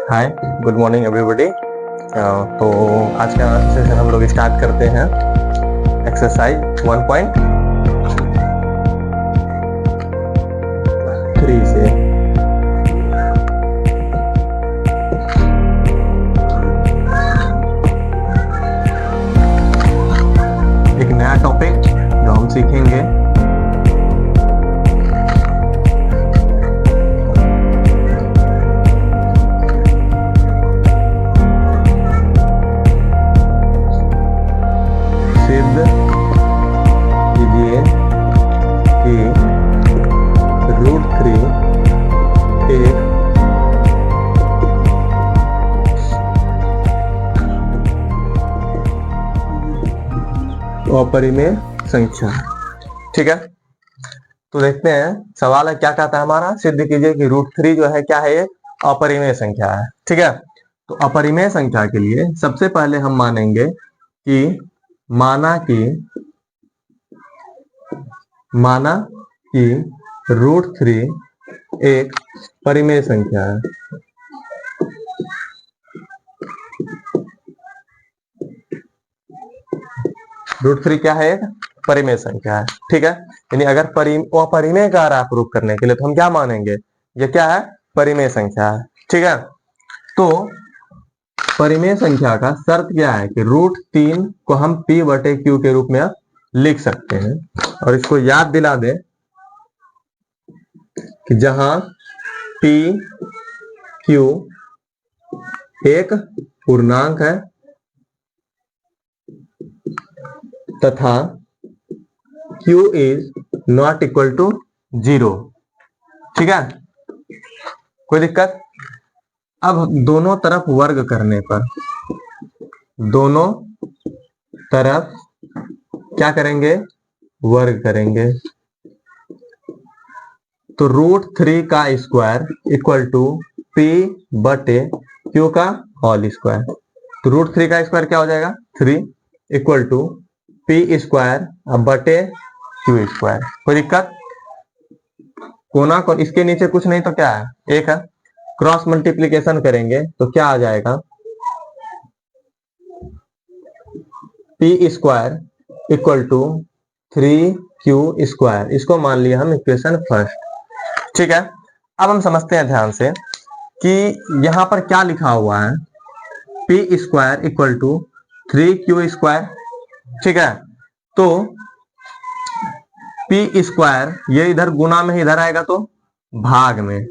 हाय, good morning everybody. तो आज का सेशन हम लोग स्टार्ट करते हैं एक्सरसाइज 1.3 से। एक नया टॉपिक जो हम सीखेंगे सिद्ध कीजिए कि √3 एक अपरिमेय संख्या। ठीक है, तो देखते हैं सवाल है क्या कहता है हमारा। सिद्ध कीजिए कि √3 जो है क्या है, ये अपरिमेय संख्या है। ठीक है, तो अपरिमेय संख्या के लिए सबसे पहले हम मानेंगे कि माना कि √3 एक परिमेय संख्या है। √3 क्या है, एक परिमेय संख्या है। ठीक है, यानी अगर अपरिमेय का रहा प्रूफ करने के लिए तो हम क्या मानेंगे, ये क्या है, परिमेय संख्या है। ठीक है, तो परिमेय संख्या का शर्त क्या है कि √3 को हम p/q के रूप में लिख सकते हैं। और इसको याद दिला दे कि जहां p q एक पूर्णांक है तथा q is not equal to 0। ठीक है, कोई दिक्कत? अब दोनों तरफ वर्ग करने पर, दोनों तरफ क्या करेंगे, वर्ग करेंगे। तो √3 का स्क्वायर इक्वल टू p/q का होल स्क्वायर। तो √3 का स्क्वायर क्या हो जाएगा, 3 इक्वल टू p स्क्वायर बटे q स्क्वायर। कोई दिक्कत? कोना को इसके नीचे कुछ नहीं तो क्या है, एक है। क्रॉस मल्टीप्लीकेशन करेंगे तो क्या आ जाएगा, p square equal to 3q square. इसको मान लिया हम इक्वेशन फर्स्ट। ठीक है, अब हम समझते हैं ध्यान से कि यहां पर क्या लिखा हुआ है, p square equal to 3q square. ठीक है, तो p स्क्वायर ये इधर गुना में इधर आएगा तो भाग में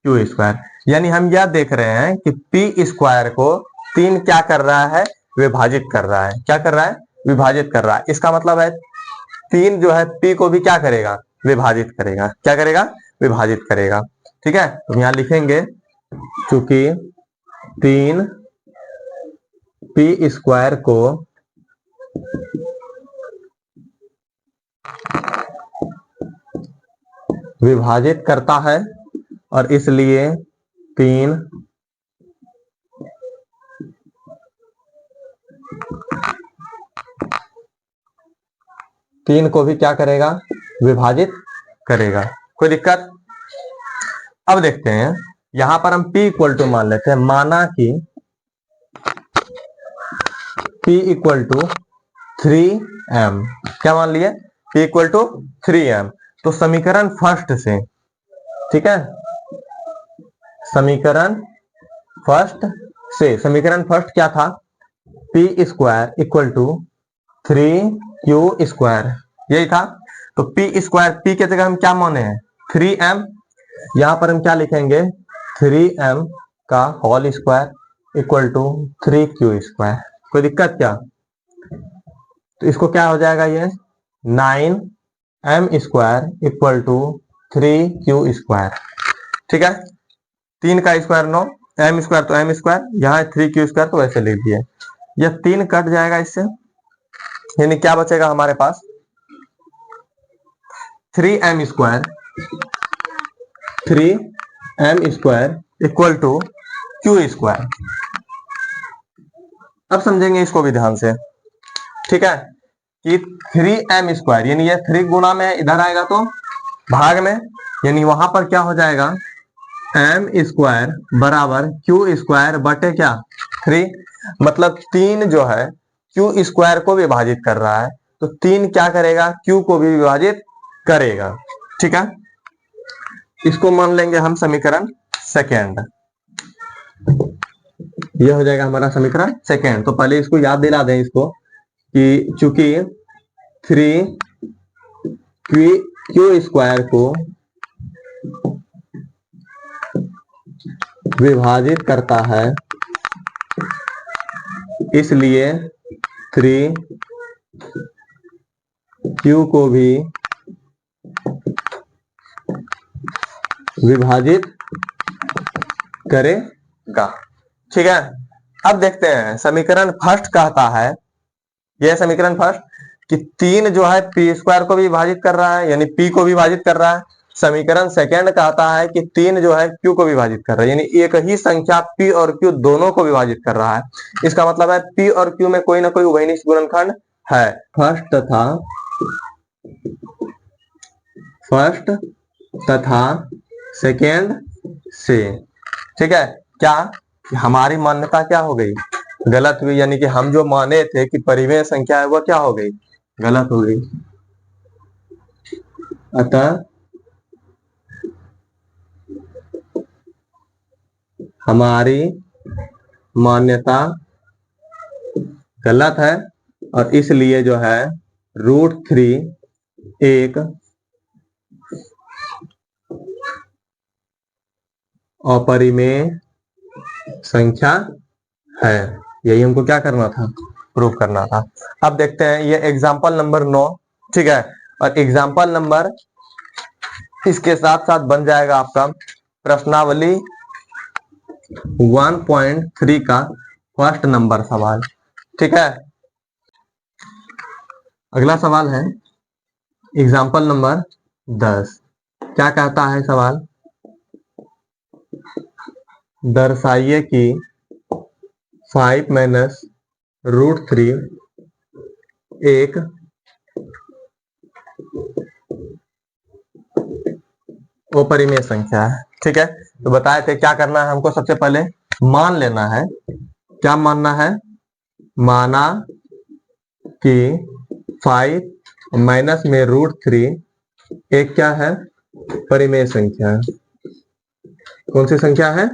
q स्क्वायर। यानी हम यह देख रहे हैं कि p स्क्वायर को 3 क्या कर रहा है, विभाजित कर रहा है। क्या कर रहा है, विभाजित कर रहा है। इसका मतलब है 3 जो है p को भी क्या करेगा, विभाजित करेगा। क्या करेगा, विभाजित करेगा। ठीक है, तो यहां लिखेंगे चूंकि 3 p स्क्वायर को विभाजित करता है और इसलिए 3 को भी क्या करेगा, विभाजित करेगा। कोई दिक्कत? अब देखते हैं यहां पर हम p इक्वल टू मान लेते हैं। माना कि p इक्वल टू 3m। क्या मान लिए, p इक्वल टू 3m। तो समीकरण फर्स्ट से, ठीक है, समीकरण फर्स्ट क्या था, p square equal to 3q square, यही था। तो p स्क्वायर, p के जगह हम क्या माने हैं, 3m। यहां पर हम क्या लिखेंगे, 3m का whole square equal to 3q square. कोई दिक्कत क्या? तो इसको क्या हो जाएगा, ये 9m square equal to 3q square. ठीक है, 3 का स्क्वायर 9, m स्क्वायर तो m स्क्वायर, यहाँ 3q स्क्वायर तो वैसे लिख दिए। यह 3 कट जाएगा इससे, यानी क्या बचेगा हमारे पास, 3m square equal to q square. अब समझेंगे इसको भी ध्यान से। ठीक है, कि 3m स्क्वायर यानी ये 3 गुना में इधर आएगा तो भाग में, यानी वहां पर क्या हो जाएगा, एम स्क्वायर बराबर क्यू स्क्वायर बटे क्या 3। मतलब 3 जो है क्यू स्क्वायर को विभाजित कर रहा है, तो 3 क्या करेगा, क्यू को भी विभाजित करेगा। ठीक है, इसको मान लेंगे हम समीकरण सेकेंड। यह हो जाएगा हमारा समीकरण सेकेंड। तो पहले इसको याद दिला दें इसको कि चूंकि 3 क्यू स्क्वायर को विभाजित करता है, इसलिए 3 क्यू को भी विभाजित करेगा। ठीक है, अब देखते हैं समीकरण फर्स्ट कहता है, यह समीकरण फर्स्ट कि 3 जो है पी स्क्वायर को भी विभाजित कर रहा है, यानी पी को विभाजित कर रहा है। समीकरण सेकेंड कहता है कि 3 जो है क्यू को विभाजित कर रहा है, यानी एक ही संख्या पी और क्यू दोनों को विभाजित कर रहा है। इसका मतलब है पी और क्यू में कोई ना कोई उभयनिष्ठ गुणनखंड है, फर्स्ट तथा सेकेंड से। ठीक है, क्या हमारी मान्यता क्या हो गई, गलत हुई, यानी कि हम जो माने थे कि परिमेय संख्या है वह क्या हो गई, गलत हो गई। अतः हमारी मान्यता गलत है और इसलिए जो है √3 एक अपरिमेय संख्या है। यही हमको क्या करना था, प्रूव करना था। अब देखते हैं ये एग्जाम्पल नंबर 9। ठीक है, और एग्जाम्पल नंबर इसके साथ साथ बन जाएगा आपका प्रश्नावली 1.3 का फर्स्ट नंबर सवाल। ठीक है, अगला सवाल है एग्जाम्पल नंबर 10। क्या कहता है सवाल, दर्शाइए कि 5 माइनस √3 एक अपरिमेय संख्या है। ठीक है, तो बताए थे क्या करना है हमको, सबसे पहले मान लेना है। क्या मानना है, माना कि 5 माइनस में √3 एक क्या है, परिमेय संख्या है। कौन सी संख्या है,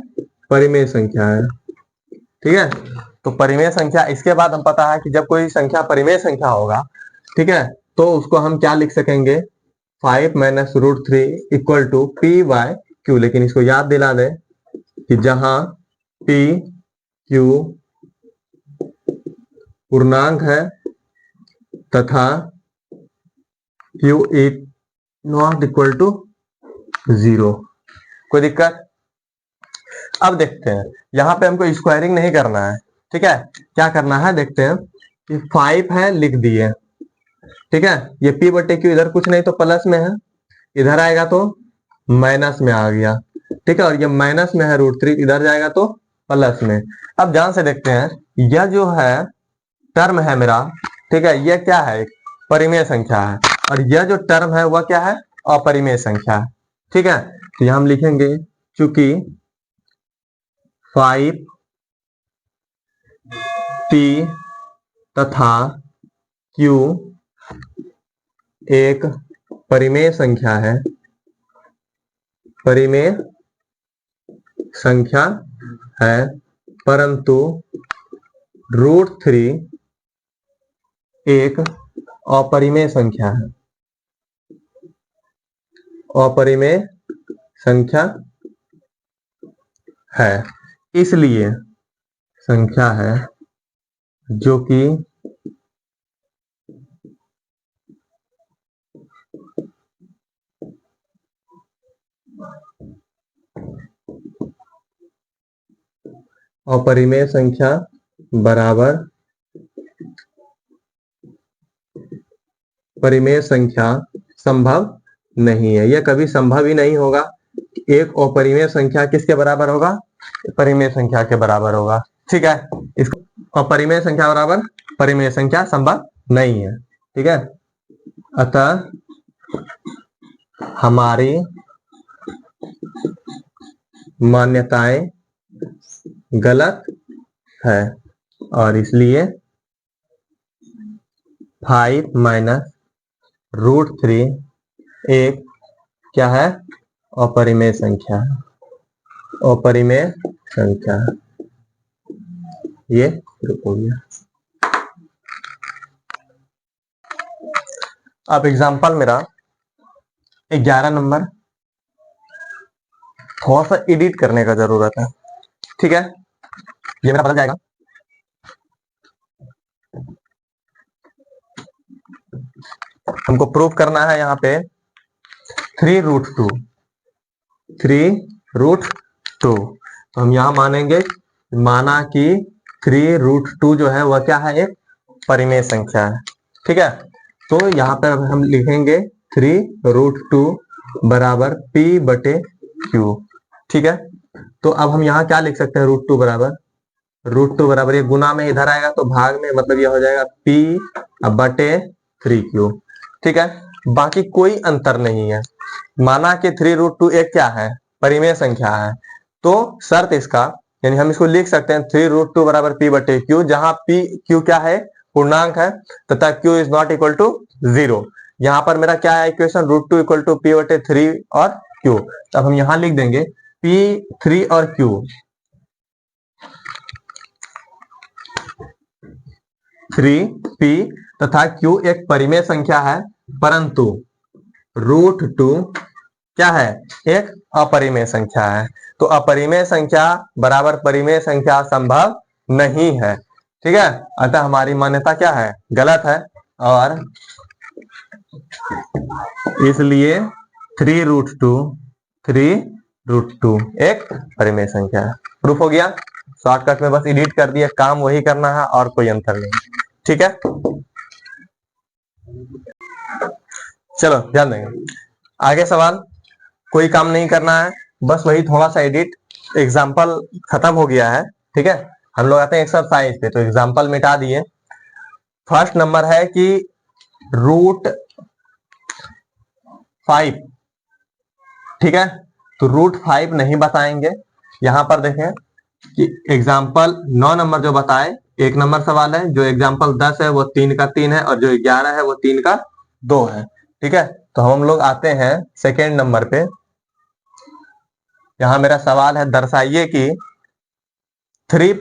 परिमेय संख्या है। ठीक है, तो परिमेय संख्या, इसके बाद हम पता है कि जब कोई संख्या परिमेय संख्या होगा, ठीक है, तो उसको हम क्या लिख सकेंगे, 5 माइनस √3 equal to P by Q. लेकिन इसको याद दिला दें कि जहां पी क्यू पूर्णांक है तथा Q is not equal to 0। कोई दिक्कत? अब देखते हैं, यहां पे हमको स्क्वायरिंग नहीं करना है। ठीक है, क्या करना है देखते हैं कि 5 है लिख दिए। ठीक है, ये पी बटे क्यू इधर कुछ नहीं तो प्लस में है, इधर आएगा तो माइनस में आ गया। ठीक है, और ये माइनस में है √3, इधर जाएगा तो प्लस में। अब ध्यान से देखते हैं, यह जो है टर्म है मेरा, ठीक है, यह क्या है, एक परिमेय संख्या है, और यह जो टर्म है वह क्या है, अपरिमेय संख्या है। ठीक है, तो यहां हम लिखेंगे चूंकि 5 p तथा q एक परिमेय संख्या है, परिमेय संख्या है, परंतु √3 एक अपरिमेय संख्या है, अपरिमेय संख्या है। इसलिए संख्या है जो कि अपरिमेय संख्या बराबर परिमेय संख्या संभव नहीं है। यह कभी संभव ही नहीं होगा। एक अपरिमेय संख्या किसके बराबर होगा, परिमेय संख्या के बराबर होगा। ठीक है, इसको अपरिमेय संख्या बराबर परिमेय संख्या संभव नहीं है। ठीक है, अतः हमारी मान्यताएं गलत है और इसलिए 5 - एक क्या है, अपरिमेय संख्या है, अपरिमेय संख्या है। ये प्रूफ हो गया। अब एग्जांपल मेरा 11 नंबर थोड़ा सा एडिट करने का जरूरत है, ठीक है, ये मेरा बदल जाएगा। हमको प्रूफ करना है यहाँ पे 3√2 3√2, तो हम यहाँ मानेंगे, माना कि 3√2 जो है वह क्या है, एक परिमेय संख्या है, ठीक है। तो यहाँ पर हम लिखेंगे 3√2 बराबर P/Q, ठीक है। तो अब हम यहाँ क्या लिख सकते हैं, √2 बराबर ये गुना में इधर आएगा तो भाग में, मतलब ये हो जाएगा P/3Q, ठीक है। बाकी कोई अंतर नहीं है, माना कि 3√2 एक क्या है, परिमेय संख्या है, तो शर्त इसका, यानी हम इसको लिख सकते हैं 3√2 बराबर P/Q, जहां Q क्या है, पूर्णांक है, तथा Q is not equal to 0। यहाँ पर मेरा क्या है इक्वेशन, √2 इक्वल टू P/3 और Q। अब हम यहाँ लिख देंगे P3 और Q, 3P तथा Q एक परिमेय संख्या है, परंतु √2 क्या है, एक अपरिमेय संख्या है। तो अपरिमेय संख्या बराबर परिमेय संख्या संभव नहीं है, ठीक है। अतः हमारी मान्यता क्या है, गलत है, और इसलिए 3√2 एक परिमेय संख्या है। प्रूफ हो गया, शॉर्टकट में बस एडिट कर दिया, काम वही करना है और कोई अंतर नहीं, ठीक है। चलो ध्यान देंगे, आगे सवाल कोई काम नहीं करना है, बस वही थोड़ा सा एडिट, एग्जाम्पल खत्म हो गया है, ठीक है। हम लोग आते हैं एक्सरसाइज पे, तो एग्जाम्पल मिटा दिए। फर्स्ट नंबर है कि √5, ठीक है, तो √5 नहीं बताएंगे। यहां पर देखें कि एग्जाम्पल 9 नंबर जो बताए, 1 नंबर सवाल है, जो एग्जाम्पल 10 है वो 3 का 3 है, और जो 11 है वो 3 का 2 है, ठीक है। तो हम लोग आते हैं सेकेंड नंबर पे। यहां मेरा सवाल है, दर्शाइए कि 3 +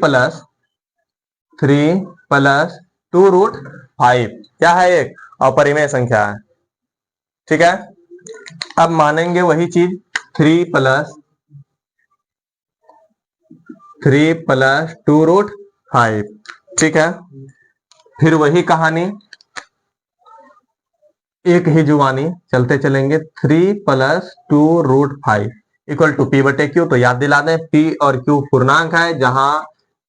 2√5 क्या है, एक अपरिमेय संख्या है, ठीक है। अब मानेंगे वही चीज, 3 + 2√5, ठीक है। फिर वही कहानी, एक ही जुबानी चलते चलेंगे, 3 + 2√5 इक्वल टू P/Q। तो याद दिला दें, P और Q पूर्णांक है, जहां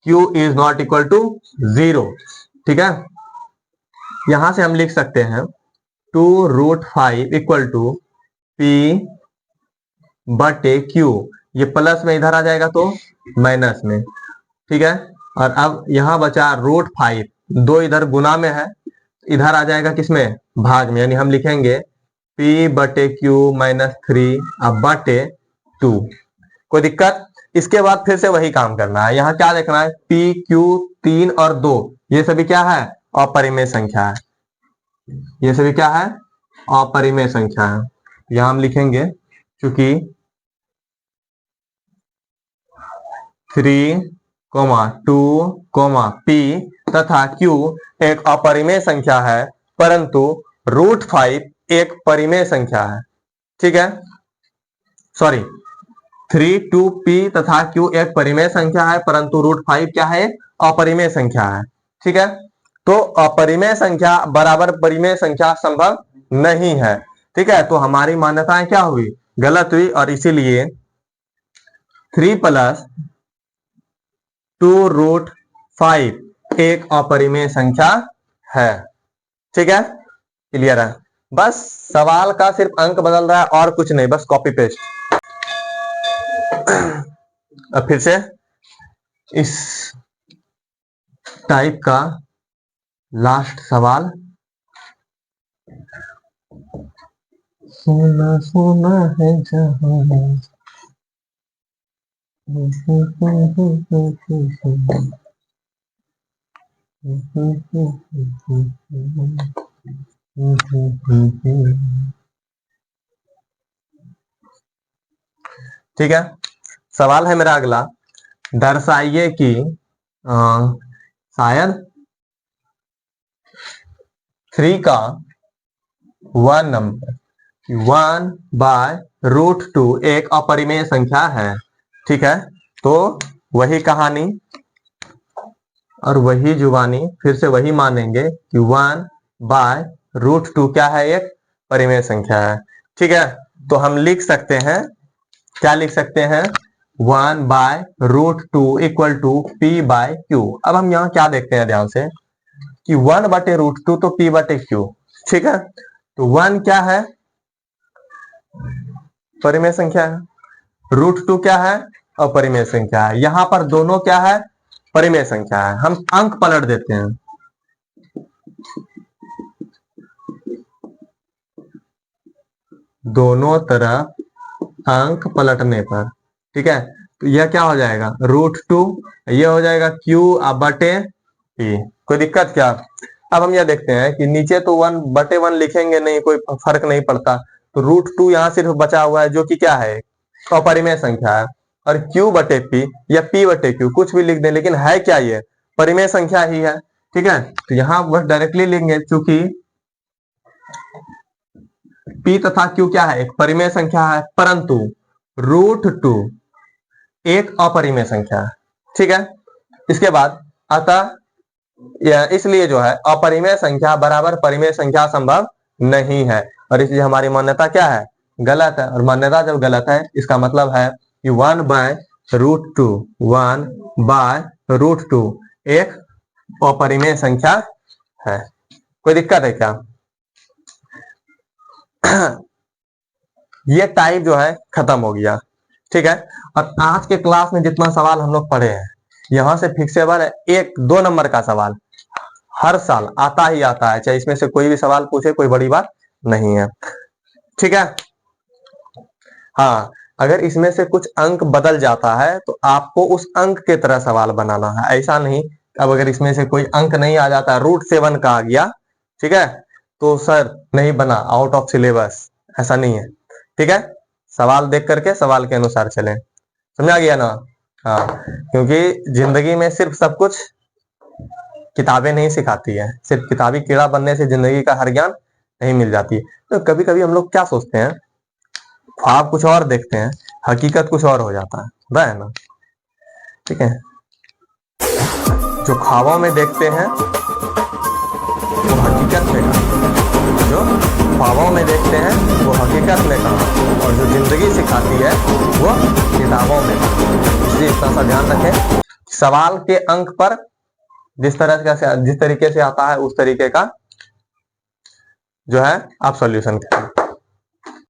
Q is not equal to 0, ठीक है। यहां से हम लिख सकते हैं 2√5 इक्वल टू P/Q, ये प्लस में इधर आ जाएगा तो माइनस में, ठीक है। और अब यहां बचा √5, 2 इधर गुना में है, इधर आ जाएगा किसमें, भाग में, यानी हम लिखेंगे P/Q - 3 /2। कोई दिक्कत, इसके बाद फिर से वही काम करना है। यहाँ क्या देखना है, PQ 3 और 2 ये सभी क्या है, अपरिमेय संख्या है, ये सभी क्या है, अपरिमेय संख्या है। यहां हम लिखेंगे क्योंकि 3, 2, P तथा Q एक अपरिमेय संख्या है, परंतु √5 एक परिमेय संख्या है, ठीक है। सॉरी, 3, 2P तथा Q एक परिमेय संख्या है, परंतु √5 क्या है, अपरिमेय संख्या है, ठीक है। तो अपरिमेय संख्या बराबर परिमेय संख्या संभव नहीं है, ठीक है। तो हमारी मान्यताएं क्या हुई, गलत हुई, और इसीलिए 3 + 2√5 एक अपरिमेय संख्या है, ठीक है। क्लियर है, बस सवाल का सिर्फ अंक बदल रहा है और कुछ नहीं, बस कॉपी पेस्ट। अब फिर से इस टाइप का लास्ट सवाल, सोना सोना है जहां ठीक है, सवाल है मेरा अगला, दर्शाइए कि शायद 3 का 1 नंबर 1/√2 एक अपरिमेय संख्या है। ठीक है, तो वही कहानी और वही जुबानी, फिर से वही मानेंगे कि 1/√2 क्या है, एक परिमेय संख्या है। ठीक है, तो हम लिख सकते हैं, क्या लिख सकते हैं, 1/√2 इक्वल टू P/Q। अब हम यहाँ क्या देखते हैं ध्यान से कि 1/√2 तो P/Q। ठीक है, तो 1 क्या है, परिमेय संख्या है, √2 क्या है, अपरिमेय संख्या है। यहां पर दोनों क्या है, परिमेय संख्या है। हम अंक पलट देते हैं, दोनों तरफ अंक पलटने पर। ठीक है, तो यह क्या हो जाएगा, √2, यह हो जाएगा Q/P। कोई दिक्कत क्या। अब हम यह देखते हैं कि नीचे तो 1/1 लिखेंगे नहीं, कोई फर्क नहीं पड़ता, तो √2 यहां सिर्फ बचा हुआ है, जो कि क्या है, अपरिमेय संख्या है। और Q/P या P/Q कुछ भी लिख दें, लेकिन है क्या, ये परिमेय संख्या ही है। ठीक है, तो यहां बस डायरेक्टली लिखेंगे, चूंकि P तथा Q क्या है, एक परिमेय संख्या है, परंतु √2 एक अपरिमेय संख्या है। ठीक है, इसके बाद अतः इसलिए जो है अपरिमेय संख्या बराबर परिमेय संख्या संभव नहीं है, और इसलिए हमारी मान्यता क्या है, गलत है। और मान्यता जब गलत है, इसका मतलब है कि 1/√2 एक अपरिमेय संख्या है। कोई दिक्कत है क्या। ये टाइप जो है खत्म हो गया। ठीक है, और आज के क्लास में जितना सवाल हम लोग पढ़े हैं, यहां से फिक्सेबल है 1-2 नंबर का सवाल हर साल आता ही आता है, चाहे इसमें से कोई भी सवाल पूछे, कोई बड़ी बात नहीं है। ठीक है, हाँ, अगर इसमें से कुछ अंक बदल जाता है तो आपको उस अंक के तरह सवाल बनाना है, ऐसा नहीं। अब अगर इसमें से कोई अंक नहीं आ जाता, √7 का आ गया, ठीक है, तो सर नहीं बना, आउट ऑफ सिलेबस, ऐसा नहीं है। ठीक है, सवाल देख करके सवाल के अनुसार चलें, समझा गया ना। हाँ, क्योंकि जिंदगी में सिर्फ सब कुछ किताबें नहीं सिखाती है, सिर्फ किताबी कीड़ा बनने से जिंदगी का हर ज्ञान नहीं मिल जाती है। तो कभी कभी हम लोग क्या सोचते हैं, ख्वाब कुछ और देखते हैं, हकीकत कुछ और हो जाता है ना। ठीक है, जो ख्वाबों में देखते हैं वो हकीकत में कहाँ, जो ख्वाबों में देखते हैं वो हकीकत में कहाँ, और जो जिंदगी सिखाती है वो किताबों में। इसलिए इतना सा ध्यान रखें, सवाल के अंक पर जिस तरीके से आता है उस तरीके का जो है आप सॉल्यूशन करें।